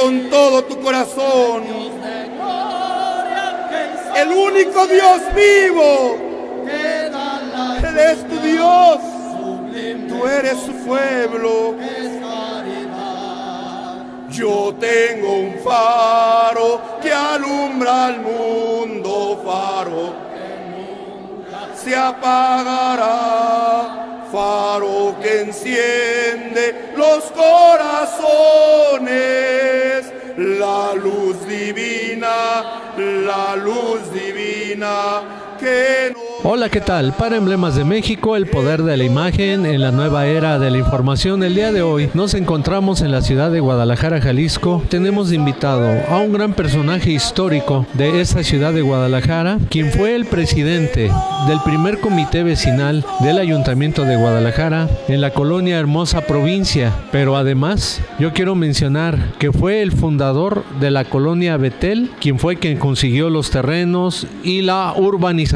con todo tu corazón. El único Dios vivo. Él es tu Dios. Tú eres su pueblo. Yo tengo un faro que alumbra al mundo, faro se apagará, faro que enciende los corazones, la luz divina que no... Hola, ¿qué tal? Para Emblemas de México, el poder de la imagen en la nueva era de la información. El día de hoy nos encontramos en la ciudad de Guadalajara, Jalisco. Tenemos de invitado a un gran personaje histórico de esta ciudad de Guadalajara, quien fue el presidente del primer comité vecinal del Ayuntamiento de Guadalajara en la colonia Hermosa Provincia. Pero además, yo quiero mencionar que fue el fundador de la colonia Betel, quien fue quien consiguió los terrenos y la urbanización.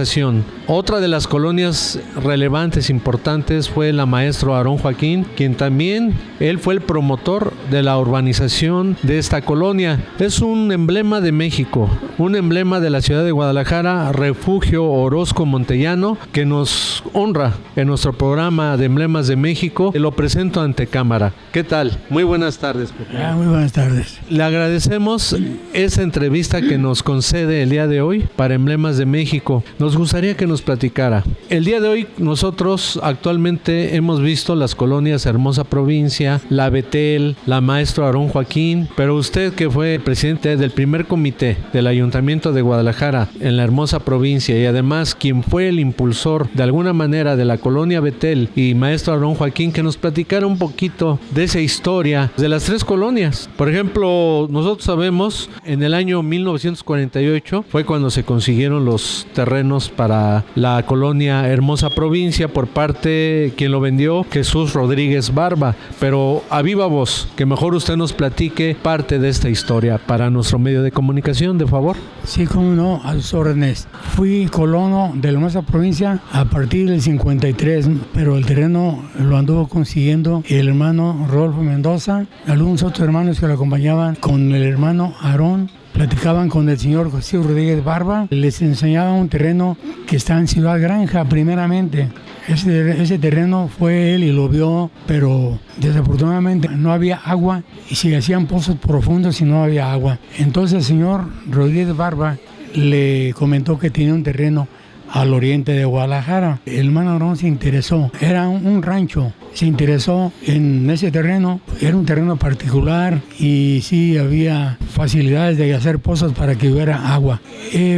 Otra de las colonias relevantes, importantes, fue la Maestro Aarón Joaquín, quien también, él fue el promotor de la urbanización de esta colonia. Es un emblema de México, un emblema de la ciudad de Guadalajara, Refugio Orozco Montellano, que nos honra en nuestro programa de Emblemas de México. Lo presento ante cámara. ¿Qué tal? Muy buenas tardes, Pepe. Muy buenas tardes. Le agradecemos esa entrevista que nos concede el día de hoy para Emblemas de México. Nos gustaría que nos platicara. El día de hoy nosotros actualmente hemos visto las colonias Hermosa Provincia, la Betel, la Maestro Aarón Joaquín, pero usted, que fue presidente del primer comité del Ayuntamiento de Guadalajara en la Hermosa Provincia y además quien fue el impulsor de alguna manera de la colonia Betel y Maestro Aarón Joaquín, que nos platicara un poquito de esa historia de las tres colonias. Por ejemplo, nosotros sabemos en el año 1948 fue cuando se consiguieron los terrenos para la colonia Hermosa Provincia por parte, quien lo vendió, Jesús Rodríguez Barba. Pero a viva voz, que mejor usted nos platique parte de esta historia para nuestro medio de comunicación, de favor. Sí, cómo no, a sus órdenes. Fui colono de la Hermosa Provincia a partir del 53, pero el terreno lo anduvo consiguiendo el hermano Rodolfo Mendoza, algunos otros hermanos que lo acompañaban con el hermano Aarón. Platicaban con el señor José Rodríguez Barba, les enseñaba un terreno que está en Ciudad Granja primeramente. Ese terreno fue él y lo vio, pero desafortunadamente no había agua y se hacían pozos profundos y no había agua. Entonces el señor Rodríguez Barba le comentó que tenía un terreno al oriente de Guadalajara. El hermano Aarón se interesó, era un rancho, se interesó en ese terreno, era un terreno particular y sí había facilidades de hacer pozos para que hubiera agua.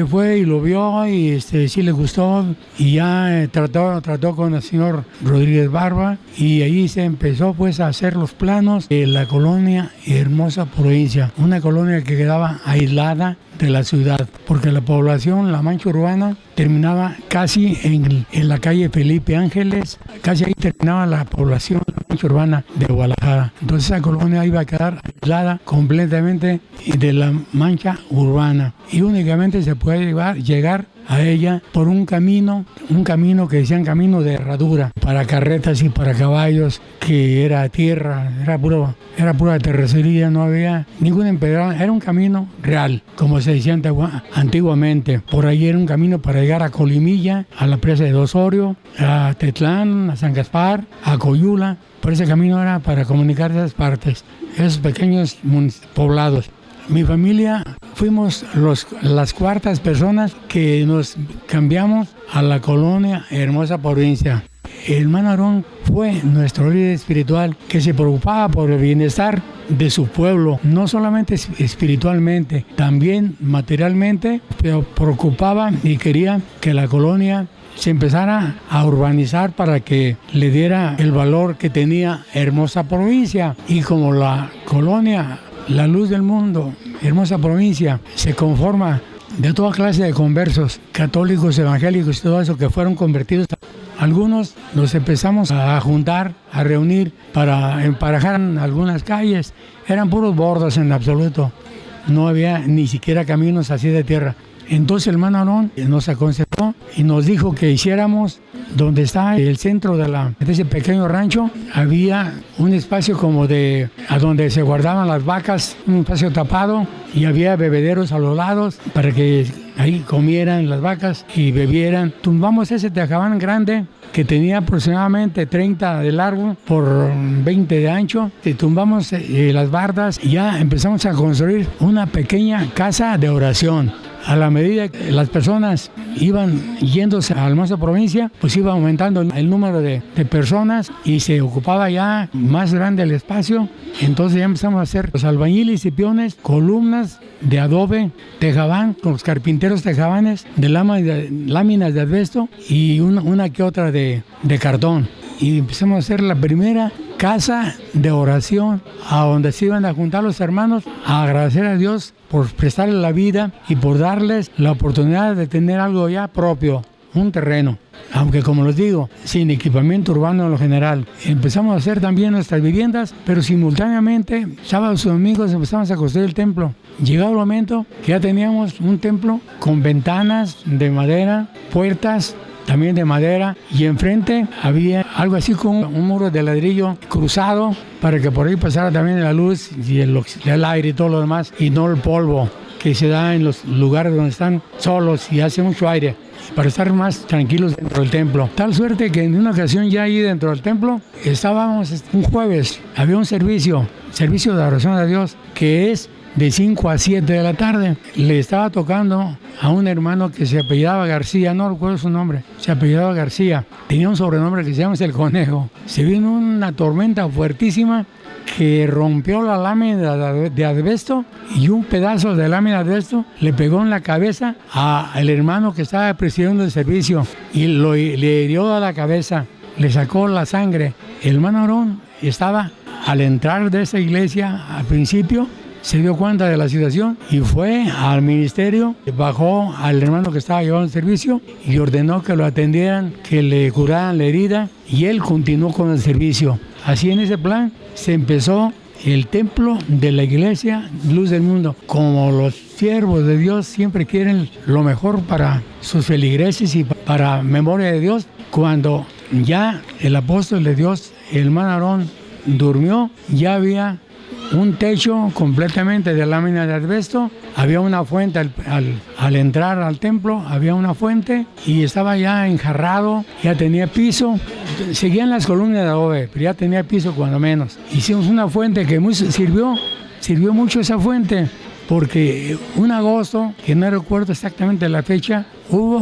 Fue y lo vio y sí le gustó y ya trató con el señor Rodríguez Barba y ahí se empezó pues a hacer los planos de la colonia Hermosa Provincia, una colonia que quedaba aislada de la ciudad, porque la población, la mancha urbana, terminaba casi en la calle Felipe Ángeles, casi ahí terminaba la población, la mancha urbana de Guadalajara. Entonces esa colonia iba a quedar aislada completamente de la mancha urbana y únicamente se puede llegar a ella por un camino que decían camino de herradura para carretas y para caballos, que era tierra, era pura terracería, no había ningún empedrado, era un camino real, como se decía antiguamente. Por ahí era un camino para llegar a Colimilla, a la presa de Osorio, a Tetlán, a San Gaspar, a Coyula. Por ese camino era para comunicar esas partes, esos pequeños poblados. Mi familia fuimos las cuartas personas que nos cambiamos a la colonia Hermosa Provincia. El hermano Aarón fue nuestro líder espiritual que se preocupaba por el bienestar de su pueblo, no solamente espiritualmente, también materialmente, pero preocupaba y quería que la colonia se empezara a urbanizar para que le diera el valor que tenía Hermosa Provincia. Y como la colonia La Luz del Mundo, Hermosa Provincia, se conforma de toda clase de conversos, católicos, evangélicos y todo eso, que fueron convertidos. Algunos nos empezamos a juntar, a reunir para emparejar algunas calles. Eran puros bordos en absoluto. No había ni siquiera caminos así de tierra. Entonces el hermano Aarón nos aconsejó y nos dijo que hiciéramos donde está el centro de ese pequeño rancho. Había un espacio como a donde se guardaban las vacas, un espacio tapado, y había bebederos a los lados para que ahí comieran las vacas y bebieran. Tumbamos ese tejabán grande que tenía aproximadamente 30 de largo por 20 de ancho. Tumbamos las bardas y ya empezamos a construir una pequeña casa de oración. A la medida que las personas iban yéndose a Hermosa Provincia, pues iba aumentando el número de personas y se ocupaba ya más grande el espacio. Entonces ya empezamos a hacer los albañiles y peones, columnas de adobe, tejabán, con los carpinteros tejabanes, de láminas de asbesto y una que otra de cartón. Y empezamos a hacer la primera casa de oración a donde se iban a juntar los hermanos a agradecer a Dios por prestarles la vida y por darles la oportunidad de tener algo ya propio, un terreno. Aunque, como les digo, sin equipamiento urbano en lo general. Empezamos a hacer también nuestras viviendas, pero simultáneamente, sábados y domingos empezamos a construir el templo. Llegado el momento que ya teníamos un templo con ventanas de madera, puertas también de madera, y enfrente había algo así como un muro de ladrillo cruzado para que por ahí pasara también la luz y el aire y todo lo demás, y no el polvo que se da en los lugares donde están solos y hace mucho aire, para estar más tranquilos dentro del templo. Tal suerte que en una ocasión ya ahí dentro del templo estábamos un jueves, había un servicio de oración a Dios que es de 5 a 7 de la tarde. Le estaba tocando a un hermano que se apellidaba García, no recuerdo su nombre, se apellidaba García. Tenía un sobrenombre que se llama El Conejo. Se vino una tormenta fuertísima que rompió la lámina de asbesto, y un pedazo de lámina de asbesto le pegó en la cabeza al hermano que estaba presidiendo el servicio y le hirió a la cabeza, le sacó la sangre. El hermano Aarón estaba al entrar de esa iglesia al principio, se dio cuenta de la situación y fue al ministerio, bajó al hermano que estaba llevando el servicio y ordenó que lo atendieran, que le curaran la herida, y él continuó con el servicio. Así, en ese plan se empezó el templo de la iglesia Luz del Mundo. Como los siervos de Dios siempre quieren lo mejor para sus feligreses y para memoria de Dios, cuando ya el apóstol de Dios, el hermano Aarón, durmió, ya había un techo completamente de lámina de asbesto, había una fuente al entrar al templo, había una fuente y estaba ya enjarrado, ya tenía piso, seguían las columnas de adobe, pero ya tenía piso cuando menos. Hicimos una fuente que sirvió mucho esa fuente, porque un agosto, que no recuerdo exactamente la fecha, hubo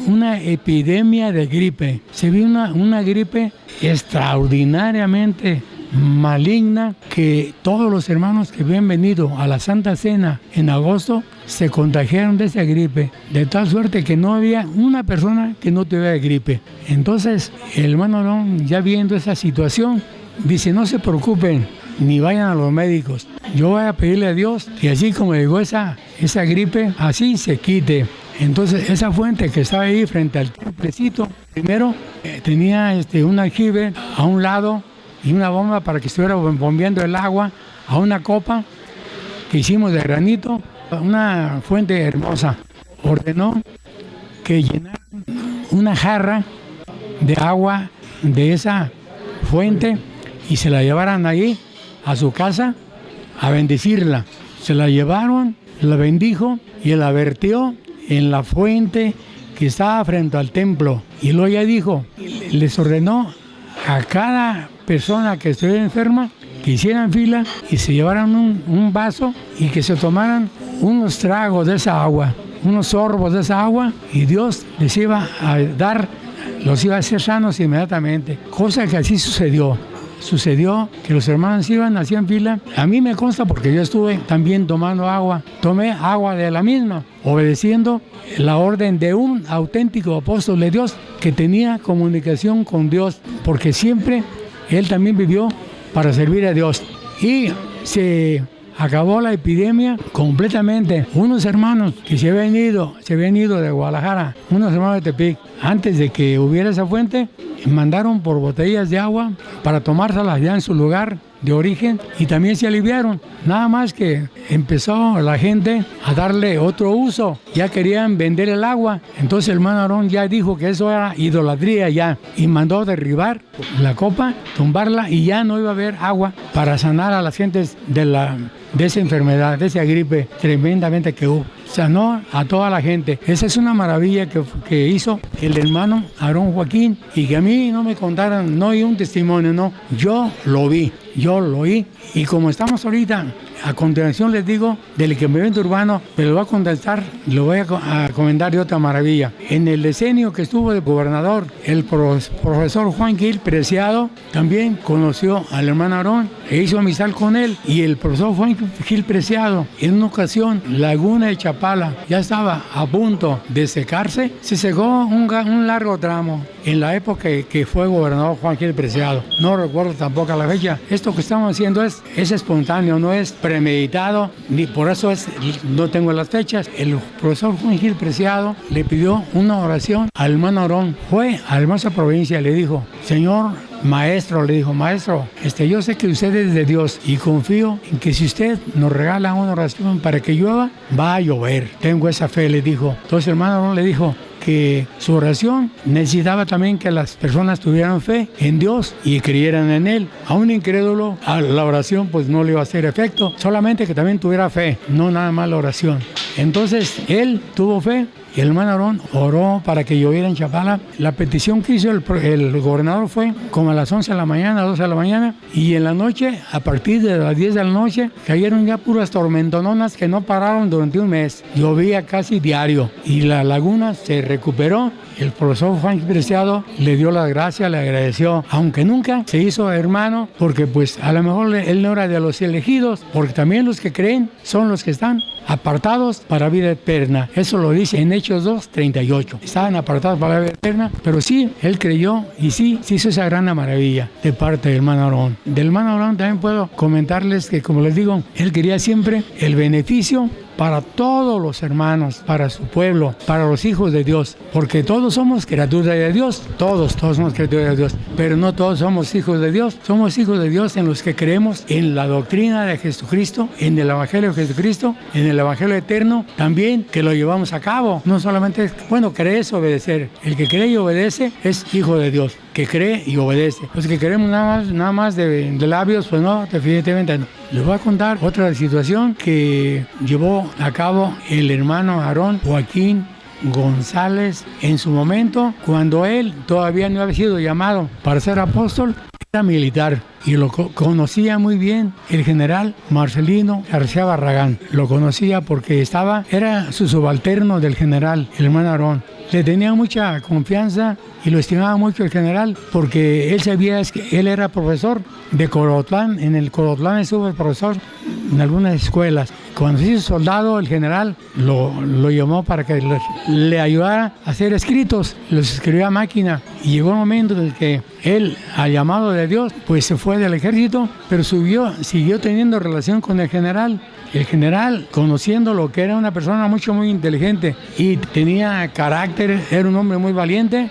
una epidemia de gripe. Se vio una gripe extraordinariamente maligna, que todos los hermanos que habían venido a la Santa Cena en agosto se contagiaron de esa gripe, de tal suerte que no había una persona que no tuviera gripe. Entonces el hermano Aarón, ya viendo esa situación, dice: no se preocupen ni vayan a los médicos, yo voy a pedirle a Dios que así como llegó esa gripe, así se quite. Entonces esa fuente que estaba ahí frente al templecito, primero tenía un aljibe a un lado y una bomba para que estuviera bombeando el agua a una copa que hicimos de granito, una fuente hermosa. Ordenó que llenaran una jarra de agua de esa fuente y se la llevaran ahí a su casa a bendecirla. Se la llevaron, la bendijo y la vertió en la fuente que estaba frente al templo. Y luego ya dijo, les ordenó a cada persona que estuviera enferma que hicieran fila y se llevaran un vaso y que se tomaran unos tragos de esa agua, unos sorbos de esa agua, y Dios les iba a dar, los iba a hacer sanos inmediatamente. Cosa que así sucedió. Sucedió que los hermanos hacían fila. A mí me consta porque yo estuve también tomando agua. Tomé agua de la misma, obedeciendo la orden de un auténtico apóstol de Dios que tenía comunicación con Dios, porque siempre él también vivió para servir a Dios. Y se acabó la epidemia completamente. Unos hermanos que se habían ido de Guadalajara, unos hermanos de Tepic, antes de que hubiera esa fuente, mandaron por botellas de agua para tomárselas ya en su lugar de origen y también se aliviaron. Nada más que empezó la gente a darle otro uso. Ya querían vender el agua. Entonces el hermano Aarón ya dijo que eso era idolatría ya. Y mandó derribar la copa, tumbarla y ya no iba a haber agua para sanar a las gentes de esa enfermedad, de esa gripe tremendamente que hubo. Sanó a toda la gente. Esa es una maravilla que hizo el hermano Aarón Joaquín y que a mí no me contaron, no hay un testimonio, no. Yo lo vi, yo lo oí. Y como estamos ahorita, a continuación les digo del equipamiento urbano, pero lo voy a contestar, lo voy a comentar de otra maravilla. En el decenio que estuvo de gobernador, el profesor Juan Gil Preciado también conoció al hermano Aarón e hizo amistad con él. Y el profesor Juan Gil Preciado, en una ocasión, Laguna de Chapala ya estaba a punto de secarse, se secó un largo tramo en la época que fue gobernador Juan Gil Preciado. No recuerdo tampoco la fecha. Esto que estamos haciendo es espontáneo, no es premeditado, ni por eso no tengo las fechas. El profesor Juan Gil Preciado le pidió una oración al hermano Aarón. Fue a la hermosa provincia y le dijo: Señor maestro, le dijo, maestro, yo sé que usted es de Dios y confío en que si usted nos regala una oración para que llueva, va a llover. Tengo esa fe, le dijo. Entonces el hermano Aarón le dijo que su oración necesitaba también que las personas tuvieran fe en Dios y creyeran en Él. A un incrédulo, a la oración pues no le iba a hacer efecto, solamente que también tuviera fe, no nada más la oración. Entonces él tuvo fe y el hermano Aarón oró para que lloviera en Chapala. La petición que hizo el gobernador fue como a las 11 de la mañana, 12 de la mañana, y en la noche, a partir de las 10 de la noche, cayeron ya puras tormentononas que no pararon durante un mes. Llovía casi diario y la laguna se recuperó. El profesor Juan Preciado le dio las gracias, le agradeció, aunque nunca se hizo hermano, porque pues a lo mejor él no era de los elegidos, porque también los que creen son los que están apartados para vida eterna. Eso lo dice en Hechos 2:38. Estaban apartados para la vida eterna, pero sí, él creyó y sí hizo esa gran maravilla de parte del hermano Aarón. Del hermano Aarón también puedo comentarles que, como les digo, él quería siempre el beneficio para todos los hermanos, para su pueblo, para los hijos de Dios, porque todos somos criaturas de Dios, todos somos criaturas de Dios, pero no todos somos hijos de Dios. Somos hijos de Dios en los que creemos en la doctrina de Jesucristo, en el Evangelio de Jesucristo, en el Evangelio eterno, también que lo llevamos a cabo. No solamente creer es obedecer. El que cree y obedece es hijo de Dios, que cree y obedece. Los que creemos nada más de labios, pues no, definitivamente no. Les voy a contar otra situación que llevó a cabo el hermano Aarón Joaquín González en su momento, cuando él todavía no había sido llamado para ser apóstol. Era militar y lo conocía muy bien el general Marcelino García Barragán. Lo conocía porque era su subalterno del general, el hermano Aarón. Le tenía mucha confianza y lo estimaba mucho el general porque él sabía que él era profesor de Corotlán. En el Corotlán estuvo profesor en algunas escuelas. Cuando se hizo soldado, el general lo llamó para que le ayudara a hacer escritos. Los escribía a máquina y llegó un momento en que él, al llamado de Dios, pues se fue del ejército, pero siguió teniendo relación con el general. El general, conociendo lo que era una persona muy inteligente y tenía carácter, era un hombre muy valiente,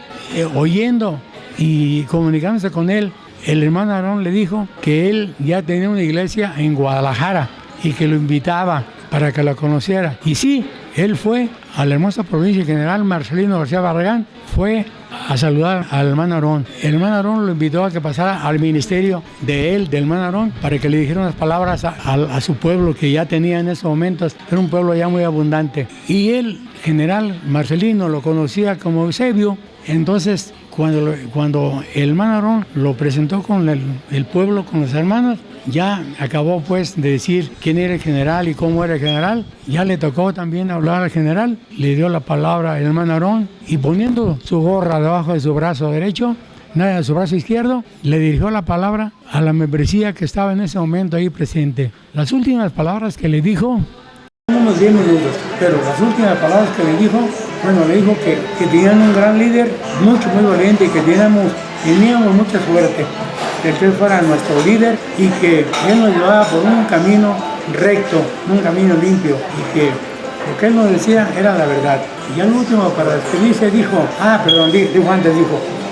oyendo y comunicándose con él, el hermano Aarón le dijo que él ya tenía una iglesia en Guadalajara y que lo invitaba para que lo conociera. Y sí, él fue a la hermosa provincia, el general Marcelino García Barragán fue a saludar al hermano Aarón. El hermano Aarón lo invitó a que pasara al ministerio del hermano Aarón para que le dijera unas palabras a su pueblo que ya tenía en esos momentos. Era un pueblo ya muy abundante. Y el general Marcelino lo conocía como Eusebio. Entonces, cuando el hermano Aarón lo presentó con el pueblo, con los hermanos, ya acabó pues de decir quién era el general y cómo era el general. Ya le tocó también hablar al general, le dio la palabra al hermano Aarón y poniendo su gorra debajo de su brazo derecho, nada de su brazo izquierdo, le dirigió la palabra a la membresía que estaba en ese momento ahí presente. Las últimas palabras que le dijo, unos 10 minutos, pero las últimas palabras que le dijo, le dijo que tenían un gran líder, muy valiente y que teníamos mucha suerte de que él fuera nuestro líder y que él nos llevaba por un camino recto, un camino limpio y que Lo que él nos decía era la verdad. Y al último, para despedirse, dijo,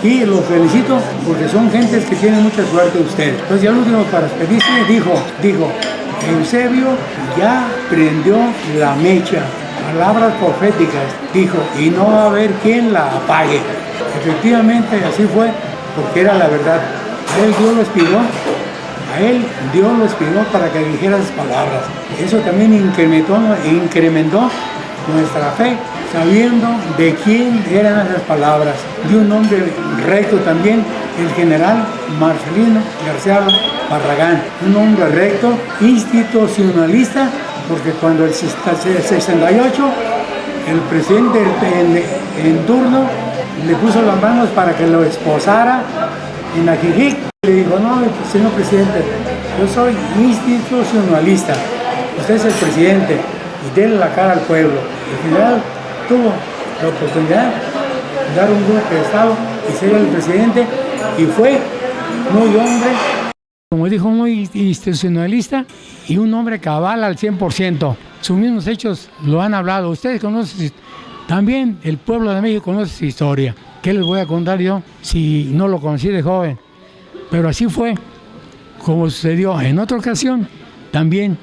y los felicito porque son gentes que tienen mucha suerte ustedes. Entonces, ya al último, para despedirse, dijo, Eusebio ya prendió la mecha. Palabras proféticas, dijo, y no va a haber quien la apague. Efectivamente, así fue, porque era la verdad. A él Dios lo inspiró para que dijera esas palabras. Eso también incrementó nuestra fe, sabiendo de quién eran esas palabras. De un hombre recto también, el general Marcelino García Barragán, un hombre recto, institucionalista, porque cuando el 68, el presidente en turno le puso las manos para que lo esposara en Ajijic. Le dijo, no, señor presidente, yo soy institucionalista, usted es el presidente y denle la cara al pueblo. El general tuvo la oportunidad de dar un golpe de Estado y ser el presidente, y fue muy hombre, como dijo, muy institucionalista y un hombre cabal al 100%. Sus mismos hechos lo han hablado. Ustedes conocen, también el pueblo de México conoce su historia. ¿Qué les voy a contar yo si no lo conocí de joven? Pero así fue como sucedió en otra ocasión. También,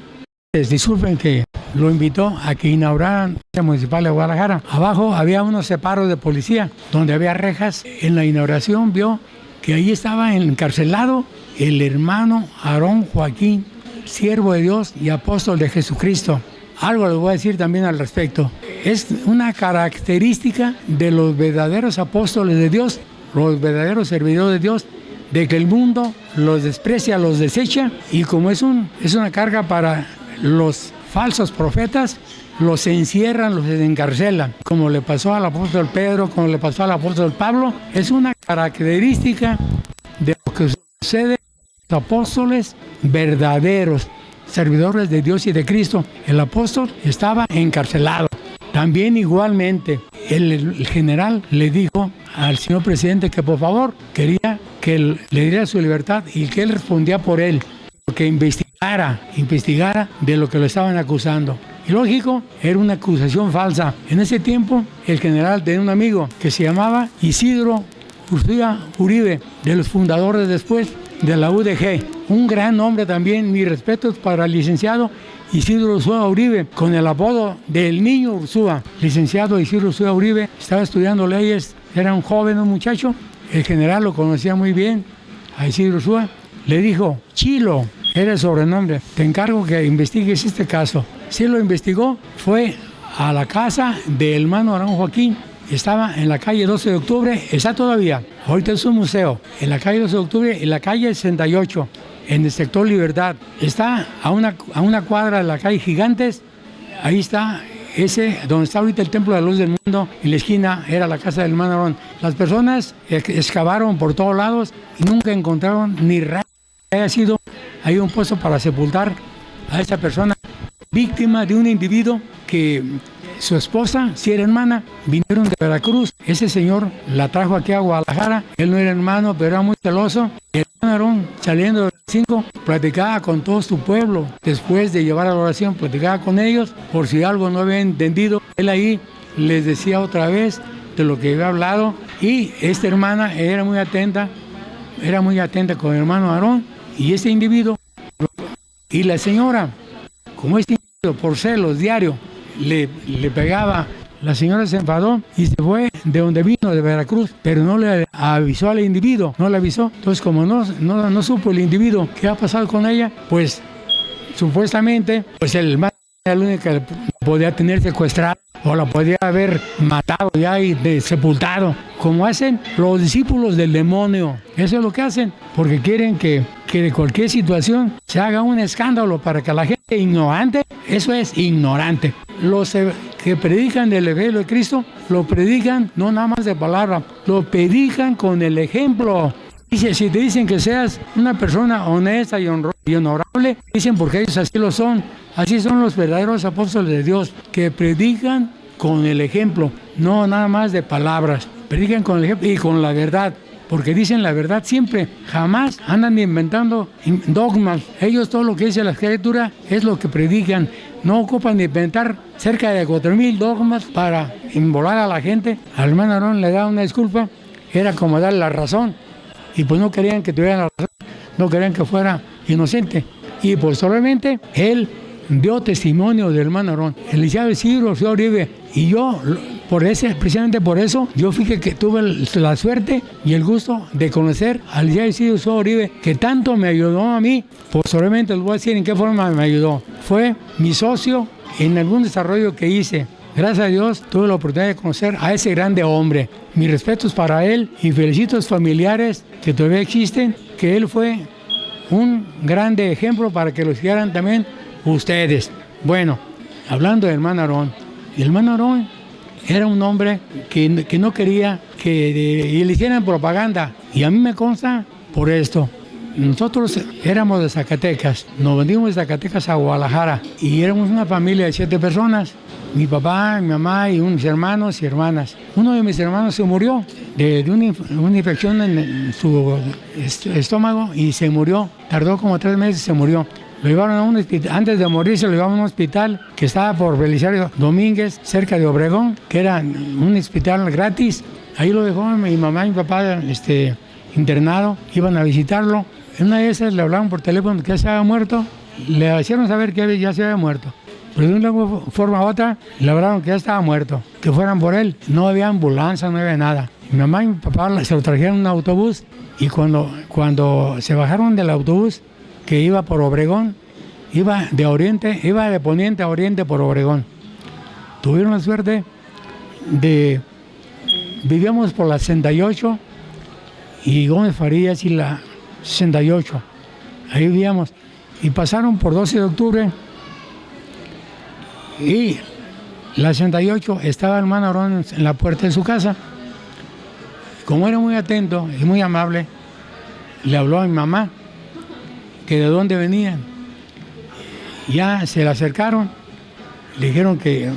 disculpen que lo invitó a que inauguraran la municipal de Guadalajara. Abajo había unos separos de policía donde había rejas. En la inauguración vio que ahí estaba encarcelado el hermano Aarón Joaquín, siervo de Dios y apóstol de Jesucristo. Algo les voy a decir también al respecto. Es una característica de los verdaderos apóstoles de Dios, los verdaderos servidores de Dios, de que el mundo los desprecia, los desecha, y como es una carga para los falsos profetas, los encierran, los encarcelan, como le pasó al apóstol Pedro, como le pasó al apóstol Pablo. Es una característica de lo que sucede a los apóstoles verdaderos, servidores de Dios y de Cristo. El apóstol estaba encarcelado. También igualmente el general le dijo al señor presidente que por favor quería que él le diera su libertad y que él respondía por él, que investigara de lo que lo estaban acusando. Y lógico, era una acusación falsa. En ese tiempo el general tenía un amigo que se llamaba Isidro Ursúa Uribe, de los fundadores después de la UDG. Un gran hombre también, mis respetos para el licenciado Isidro Ursúa Uribe, con el apodo del Niño Ursúa. Licenciado Isidro Ursúa Uribe estaba estudiando leyes, era un joven, un muchacho. El general lo conocía muy bien, a Isidro Ursúa. Le dijo, Chilo, era el sobrenombre, te encargo que investigues este caso. Sí lo investigó, fue a la casa del hermano Aarón Joaquín. Estaba en la calle 12 de octubre, está todavía, ahorita es un museo, en la calle 12 de octubre, en la calle 68, en el sector Libertad. Está a una cuadra de la calle Gigantes, ahí está ese, donde está ahorita el Templo de la Luz del Mundo, en la esquina era la casa del hermano Aarón. Las personas excavaron por todos lados y nunca encontraron ni rastro que haya sido ahí un puesto para sepultar a esa persona, víctima de un individuo que su esposa, si era hermana, vinieron de Veracruz. Ese señor la trajo aquí a Guadalajara. Él no era hermano, pero era muy celoso. El hermano Aarón, saliendo de las 5, platicaba con todo su pueblo. Después de llevar a la oración, platicaba con ellos por si algo no había entendido. Él ahí les decía otra vez de lo que había hablado. Y esta hermana era muy atenta con el hermano Aarón y ese individuo. Y la señora, como este individuo, por celos diario, le pegaba, la señora se enfadó y se fue de donde vino, de Veracruz, pero no le avisó al individuo, no le avisó. Entonces, como no supo el individuo qué ha pasado con ella, pues supuestamente, pues el hermano era el único que podía tener secuestrado o la podía haber matado ya y sepultado, como hacen los discípulos del demonio. Eso es lo que hacen, porque quieren que de cualquier situación se haga un escándalo para que la gente ignorante, eso es ignorante. Los que predican el Evangelio de Cristo, lo predican no nada más de palabra, lo predican con el ejemplo. Dice, si te dicen que seas una persona honesta y honorable, dicen porque ellos así lo son. Así son los verdaderos apóstoles de Dios, que predican con el ejemplo, no nada más de palabras. Predican con el ejemplo y con la verdad. porque dicen la verdad siempre, jamás andan inventando dogmas. Ellos todo lo que dice la Escritura es lo que predican. No ocupan de inventar cerca de 4,000 dogmas para embolar a la gente. Al hermano Aarón le da una disculpa, era como darle la razón, y pues no querían que tuviera la razón, no querían que fuera inocente. Y posteriormente él dio testimonio del hermano Aarón, el licenciado Isidro Ochoa Uribe, y yo, precisamente por eso, yo fíjate que tuve la suerte y el gusto de conocer al licenciado Isidro Ochoa Uribe, que tanto me ayudó a mí. Posteriormente les voy a decir en qué forma me ayudó. Fue mi socio en algún desarrollo que hice. Gracias a Dios tuve la oportunidad de conocer a ese grande hombre. Mis respetos para él y felicito a los familiares que todavía existen, que él fue un grande ejemplo para que lo siguieran también ustedes. Bueno, hablando del hermano Aarón, el hermano Aarón era un hombre que no quería que le hicieran propaganda, y a mí me consta por esto. Nosotros éramos de Zacatecas, nos venimos de Zacatecas a Guadalajara y éramos una familia de 7 personas. Mi papá, mi mamá y unos hermanos y hermanas. Uno de mis hermanos se murió de una infección en su estómago y se murió. Tardó como 3 meses y se murió. Lo llevaron a un hospital, antes de morirse lo llevaron a un hospital que estaba por Belisario Domínguez, cerca de Obregón, que era un hospital gratis. Ahí lo dejó mi mamá y mi papá internado, iban a visitarlo. En una de esas le hablaron por teléfono que ya se había muerto, le hicieron saber que ya se había muerto. Pero de una forma u otra le hablaron que ya estaba muerto, que fueran por él. No había ambulancia, no había nada. Mi mamá y mi papá se lo trajeron en un autobús, y cuando se bajaron del autobús, que iba por Obregón, iba de poniente a oriente por Obregón. Tuvieron la suerte vivíamos por la 68 y Gómez Farías y la 68. Ahí vivíamos. Y pasaron por 12 de octubre y la 68 estaba el hermano Aarón en la puerta de su casa. Como era muy atento y muy amable, le habló a mi mamá que de dónde venían. Ya se le acercaron, le dijeron que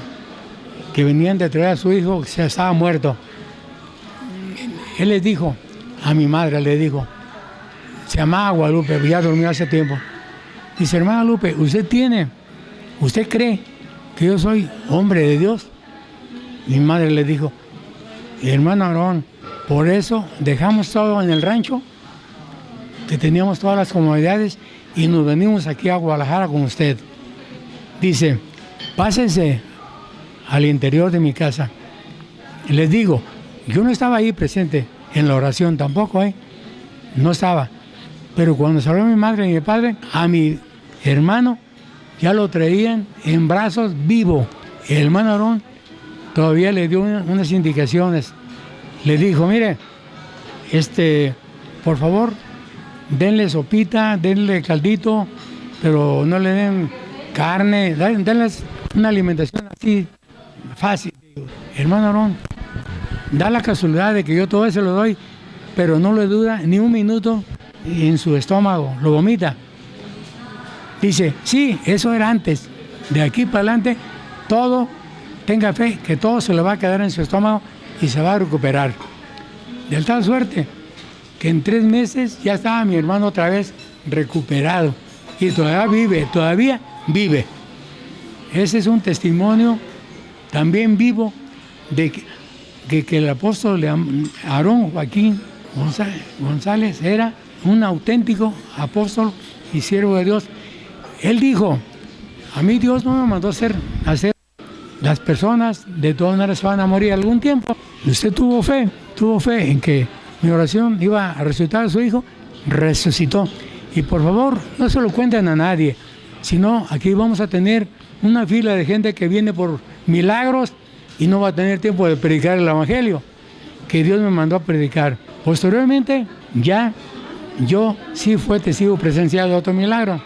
venían de traer a su hijo, que se estaba muerto. Él les dijo, a mi madre le dijo, se llamaba Guadalupe, ya durmió hace tiempo. Dice, hermana Lupe, ¿usted cree que yo soy hombre de Dios? Mi madre le dijo, hermano Aarón, por eso dejamos todo en el rancho, que teníamos todas las comodidades, y nos venimos aquí a Guadalajara con usted. Dice, pásense al interior de mi casa. Y les digo, yo no estaba ahí presente en la oración tampoco, no estaba. Pero cuando salió mi madre y mi padre, a mi hermano ya lo traían en brazos vivo. El hermano Aarón todavía le dio unas indicaciones. Le dijo, mire, por favor, denle sopita, denle caldito, pero no le den carne, denles una alimentación así fácil. Hermano Aarón, da la casualidad de que yo todo eso lo doy, pero no le dura ni un minuto en su estómago, lo vomita. Dice, sí, eso era antes, de aquí para adelante, todo, tenga fe, que todo se le va a quedar en su estómago y se va a recuperar. De tal suerte que en 3 meses ya estaba mi hermano otra vez recuperado y todavía vive. Ese es un testimonio también vivo de que el apóstol Aarón Joaquín González era un auténtico apóstol y siervo de Dios. Él dijo, a mí Dios no me mandó hacer las personas de todas maneras van a morir algún tiempo. Y usted tuvo fe en que mi oración iba a resucitar a su hijo, resucitó. Y por favor, no se lo cuenten a nadie, sino aquí vamos a tener una fila de gente que viene por milagros y no va a tener tiempo de predicar el evangelio que Dios me mandó a predicar. Posteriormente, ya yo sí fui testigo presencial de otro milagro.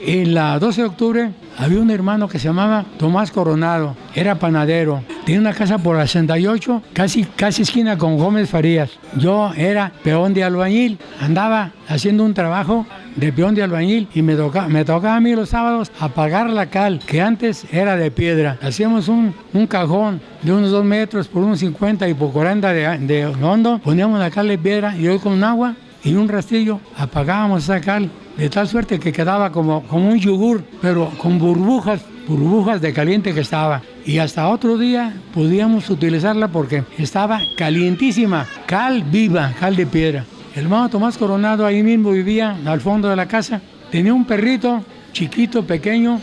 En la 12 de octubre había un hermano que se llamaba Tomás Coronado, era panadero, tenía una casa por la 68, casi esquina con Gómez Farías. Yo era peón de albañil, andaba haciendo un trabajo de peón de albañil y me tocaba a mí los sábados apagar la cal, que antes era de piedra. Hacíamos un cajón de unos 2 metros por unos 50 y por 40 de hondo, poníamos la cal de piedra y hoy con agua y un rastrillo apagábamos esa cal, de tal suerte que quedaba como un yogur, pero con burbujas de caliente que estaba. Y hasta otro día podíamos utilizarla porque estaba calientísima, cal viva, cal de piedra. El hermano Tomás Coronado ahí mismo vivía al fondo de la casa, tenía un perrito chiquito, pequeño,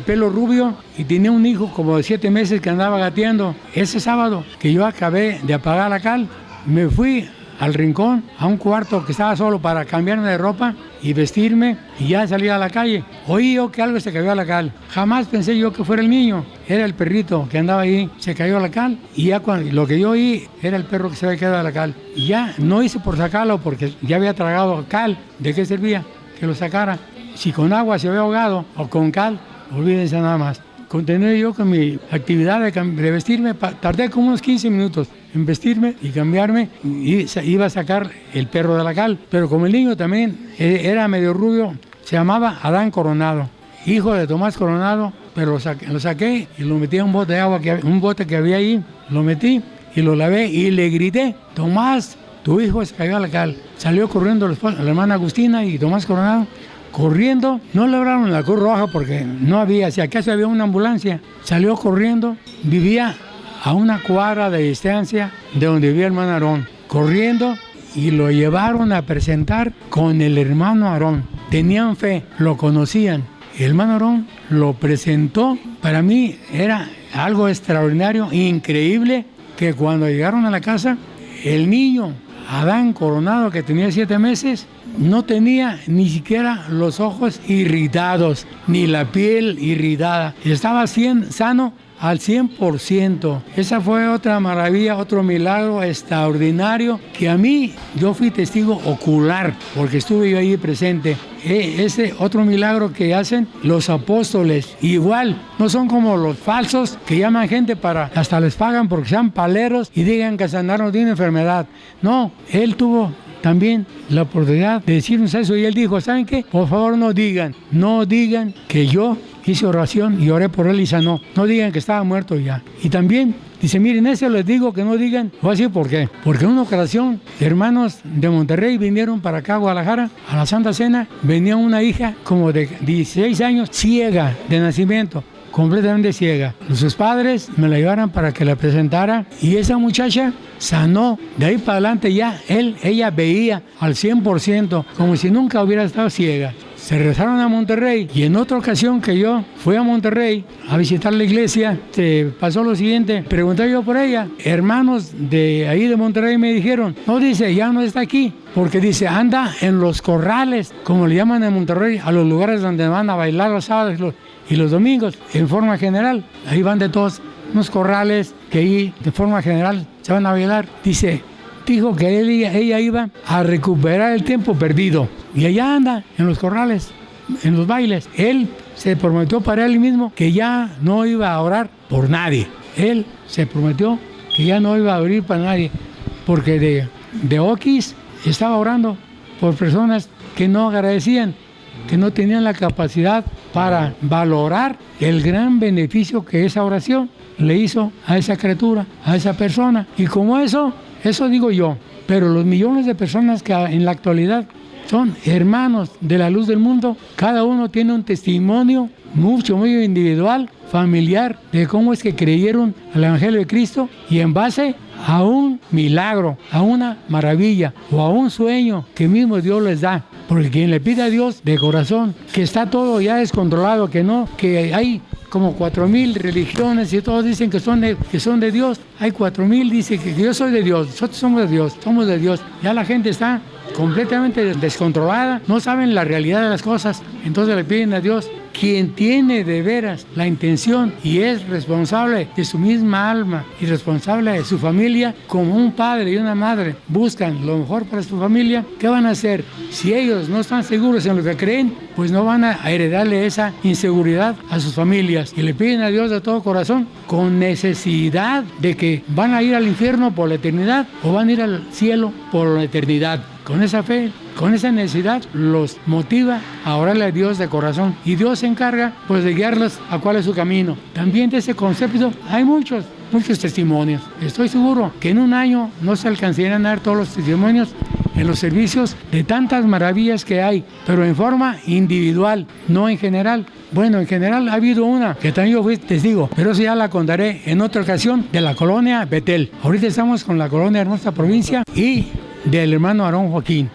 pelo rubio, y tenía un hijo como de 7 meses que andaba gateando. Ese sábado que yo acabé de apagar la cal, me fui al rincón, a un cuarto que estaba solo para cambiarme de ropa y vestirme, y ya salí a la calle. Oí yo que algo se cayó a la cal. Jamás pensé yo que fuera el niño, era el perrito que andaba ahí, se cayó a la cal, y ya lo que yo oí era el perro que se había quedado a la cal. Y ya no hice por sacarlo porque ya había tragado cal. ¿De qué servía que lo sacara? Si con agua se había ahogado o con cal, olvídense nada más. Continué yo con mi actividad de vestirme, tardé como unos 15 minutos en vestirme y cambiarme, y iba a sacar el perro de la cal. Pero como el niño también era medio rubio, se llamaba Adán Coronado, hijo de Tomás Coronado, pero lo saqué y lo metí a un bote de agua, un bote que había ahí, lo metí y lo lavé y le grité: Tomás, tu hijo se cayó a la cal. Salió corriendo la hermana Agustina y Tomás Coronado, corriendo, no lograron la Cruz Roja porque no había, si acaso había una ambulancia. Salió corriendo, vivía a una cuadra de distancia de donde vivía el hermano Aarón, corriendo, y lo llevaron a presentar con el hermano Aarón. Tenían fe, lo conocían. El hermano Aarón lo presentó. Para mí era algo extraordinario, increíble, que cuando llegaron a la casa, el niño Adán Coronado, que tenía 7 meses, no tenía ni siquiera los ojos irritados, ni la piel irritada. Estaba sano al 100%. Esa fue otra maravilla, otro milagro extraordinario que a mí, yo fui testigo ocular, porque estuve yo ahí presente. Ese otro milagro que hacen los apóstoles, igual, no son como los falsos que llaman gente para, hasta les pagan porque sean paleros y digan que sanaron de una enfermedad. No, él tuvo también la oportunidad de decirnos eso, y él dijo: ¿saben qué? Por favor no digan que yo hice oración y oré por él y sanó. No digan que estaba muerto ya. Y también dice: miren, eso les digo que no digan. Voy a decir por qué. Porque en una ocasión, hermanos de Monterrey vinieron para acá a Guadalajara a la Santa Cena. Venía una hija como de 16 años, ciega de nacimiento, completamente ciega. Sus padres me la llevaron para que la presentara, y esa muchacha sanó. De ahí para adelante ya ella veía al 100%, como si nunca hubiera estado ciega. Se regresaron a Monterrey, y en otra ocasión que yo fui a Monterrey a visitar la iglesia, pasó lo siguiente. Pregunté yo por ella. Hermanos de ahí de Monterrey me dijeron: no, dice, ya no está aquí, porque dice, anda en los corrales, como le llaman en Monterrey, a los lugares donde van a bailar los sábados y los domingos, en forma general. Ahí van de todos unos corrales que ahí de forma general se van a bailar. Dijo que ella iba a recuperar el tiempo perdido, y allá anda en los corrales, en los bailes. Él se prometió para él mismo que ya no iba a orar por nadie. Él se prometió que ya no iba a orar para nadie, porque de Oquis estaba orando por personas que no agradecían, que no tenían la capacidad para valorar el gran beneficio que esa oración le hizo a esa criatura, a esa persona. Y como eso digo yo, pero los millones de personas que en la actualidad son hermanos de la luz del mundo, cada uno tiene un testimonio muy individual, familiar, de cómo es que creyeron al Evangelio de Cristo, y en base a un milagro, a una maravilla o a un sueño que mismo Dios les da. Porque quien le pide a Dios de corazón que está todo ya descontrolado, que hay como 4,000 religiones y todos dicen que son de Dios. Hay 4,000, dice que yo soy de Dios, nosotros somos de Dios. Ya la gente está completamente descontrolada, no saben la realidad de las cosas, entonces le piden a Dios. Quien tiene de veras la intención y es responsable de su misma alma y responsable de su familia, como un padre y una madre buscan lo mejor para su familia, ¿qué van a hacer? Si ellos no están seguros en lo que creen, pues no van a heredarle esa inseguridad a sus familias y le piden a Dios de todo corazón con necesidad de que van a ir al infierno por la eternidad o van a ir al cielo por la eternidad. Con esa fe, con esa necesidad, los motiva a orarle a Dios de corazón. Y Dios se encarga, pues, de guiarlos a cuál es su camino. También de ese concepto hay muchos testimonios. Estoy seguro que en un año no se alcanzarían a dar todos los testimonios en los servicios de tantas maravillas que hay, pero en forma individual, no en general. Bueno, en general ha habido una que también yo fui testigo, pero eso ya la contaré en otra ocasión, de la colonia Betel. Ahorita estamos con la colonia Hermosa Provincia y del hermano Aarón Joaquín.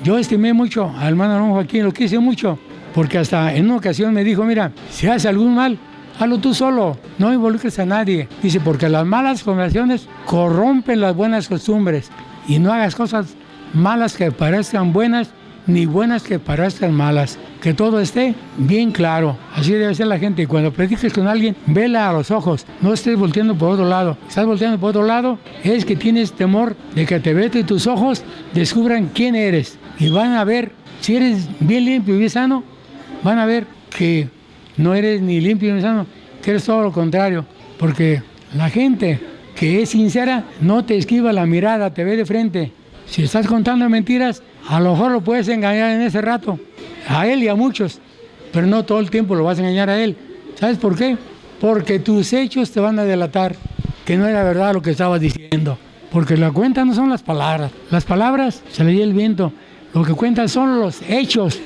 Yo estimé mucho al hermano Aarón Joaquín, lo quise mucho, porque hasta en una ocasión me dijo, mira, si haces algún mal, hazlo tú solo, no involucres a nadie. Dice, porque las malas conversaciones corrompen las buenas costumbres y no hagas cosas malas que parezcan buenas, ni buenas que parezcan malas. Que todo esté bien claro. Así debe ser la gente. Y cuando platiques con alguien, vela a los ojos. No estés volteando por otro lado. Estás volteando por otro lado, es que tienes temor de que te vete tus ojos, descubran quién eres. Y van a ver, si eres bien limpio y bien sano, van a ver que no eres ni limpio ni sano, que eres todo lo contrario. Porque la gente que es sincera no te esquiva la mirada, te ve de frente. Si estás contando mentiras, a lo mejor lo puedes engañar en ese rato, a él y a muchos, pero no todo el tiempo lo vas a engañar a él. ¿Sabes por qué? Porque tus hechos te van a delatar que no era verdad lo que estabas diciendo. Porque la cuenta no son las palabras se le lleva el viento. Lo que cuentan son los hechos.